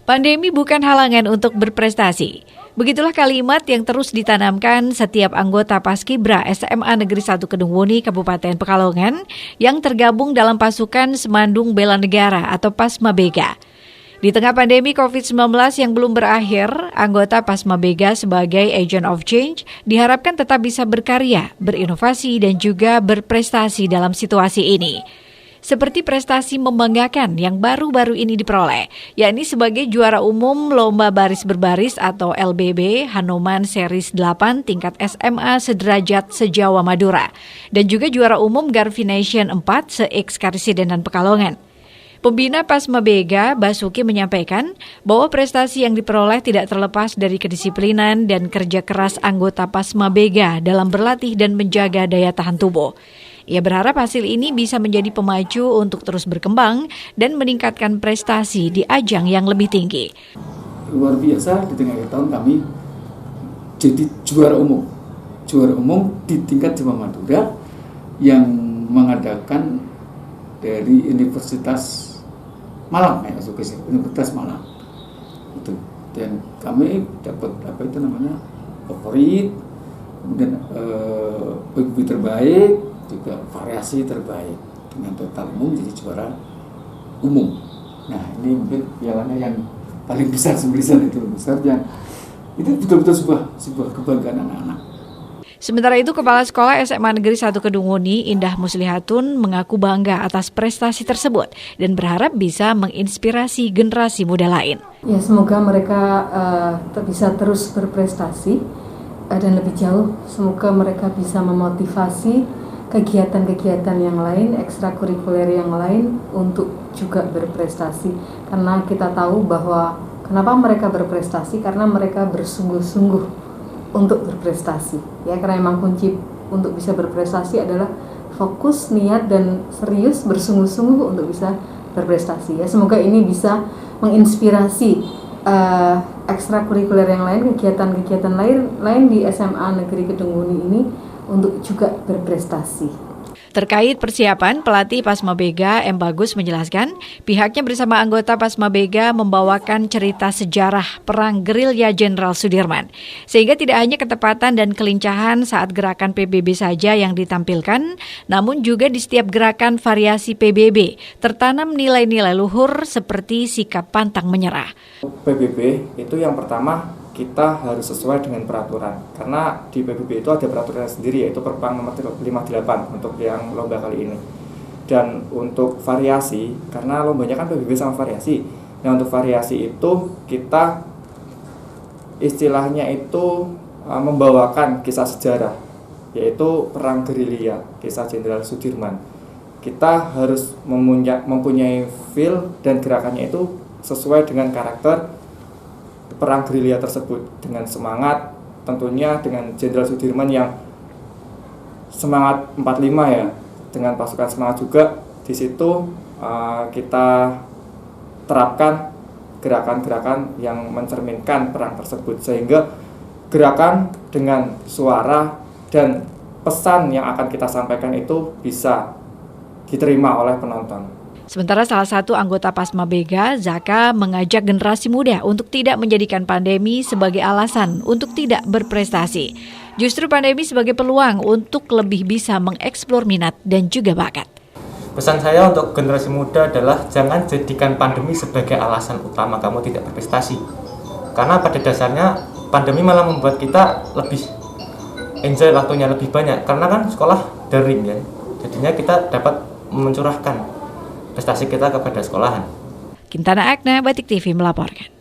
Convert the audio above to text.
Pandemi bukan halangan untuk berprestasi. Begitulah kalimat yang terus ditanamkan setiap anggota Paskibra SMA Negeri 1 Kedungwuni Kabupaten Pekalongan yang tergabung dalam pasukan Semandung Bela Negara atau Pasmabega. Di tengah pandemi COVID-19 yang belum berakhir, anggota Pasmabega sebagai agent of change diharapkan tetap bisa berkarya, berinovasi dan juga berprestasi dalam situasi ini. Seperti prestasi membanggakan yang baru-baru ini diperoleh, yakni sebagai juara umum Lomba Baris Berbaris atau LBB Hanoman Series 8 tingkat SMA sederajat se-Jawa Madura, dan juga juara umum Garfi Nation 4 se-X Karisidenan Pekalongan. Pembina Pasmabega, Basuki menyampaikan bahwa prestasi yang diperoleh tidak terlepas dari kedisiplinan dan kerja keras anggota Pasmabega dalam berlatih dan menjaga daya tahan tubuh. Ia berharap hasil ini bisa menjadi pemacu untuk terus berkembang dan meningkatkan prestasi di ajang yang lebih tinggi. Luar biasa, di tengah tahun kami jadi juara umum di tingkat Jawa Madura yang mengadakan dari Universitas Malang, Universitas Malang. Itu. Dan kami dapat favorit, kemudian PBB terbaik, juga variasi terbaik dengan total umum jadi juara umum. Nah, ini mungkin pialanya yang paling besar sebesar itu besarnya. Itu betul-betul sebuah kebanggaan anak-anak. Sementara itu, Kepala Sekolah SMA Negeri 1 Kedungwuni, Indah Muslihatun, mengaku bangga atas prestasi tersebut dan berharap bisa menginspirasi generasi muda lain. Ya, semoga mereka bisa terus berprestasi dan lebih jauh. Semoga mereka bisa memotivasi kegiatan-kegiatan yang lain, ekstrakurikuler yang lain untuk juga berprestasi. Karena kita tahu bahwa kenapa mereka berprestasi, karena mereka bersungguh-sungguh untuk berprestasi. Ya, karena memang kunci untuk bisa berprestasi adalah fokus, niat dan serius bersungguh-sungguh untuk bisa berprestasi. Ya, semoga ini bisa menginspirasi ekstrakurikuler yang lain, kegiatan-kegiatan lain di SMA Negeri Kedungwuni ini untuk juga berprestasi. Terkait persiapan, pelatih Pasmabega M. Bagus menjelaskan pihaknya bersama anggota Pasmabega membawakan cerita sejarah Perang Gerilya Jenderal Sudirman. Sehingga tidak hanya ketepatan dan kelincahan saat gerakan PBB saja yang ditampilkan, namun juga di setiap gerakan variasi PBB tertanam nilai-nilai luhur seperti sikap pantang menyerah. PBB itu yang pertama, kita harus sesuai dengan peraturan, karena di PBB itu ada peraturan sendiri, yaitu Perpang nomor 58 untuk yang lomba kali ini. Dan untuk variasi, karena lombanya kan PBB sama variasi, nah untuk variasi itu kita istilahnya itu membawakan kisah sejarah, yaitu Perang Gerilya, kisah Jenderal Sudirman. Kita harus mempunyai feel dan gerakannya itu sesuai dengan karakter Perang Gerilya tersebut, dengan semangat tentunya dengan Jenderal Sudirman yang semangat 45 ya, dengan pasukan semangat juga. Di situ kita terapkan gerakan-gerakan yang mencerminkan perang tersebut, sehingga gerakan dengan suara dan pesan yang akan kita sampaikan itu bisa diterima oleh penonton. Sementara salah satu anggota Pasmabega, Zaka, mengajak generasi muda untuk tidak menjadikan pandemi sebagai alasan untuk tidak berprestasi. Justru pandemi sebagai peluang untuk lebih bisa mengeksplor minat dan juga bakat. Pesan saya untuk generasi muda adalah jangan jadikan pandemi sebagai alasan utama kamu tidak berprestasi. Karena pada dasarnya pandemi malah membuat kita lebih enjoy waktunya lebih banyak. Karena kan sekolah daring ya, jadinya kita dapat mencurahkan prestasi kita kepada sekolahan. Kintana Agna, Batik TV melaporkan.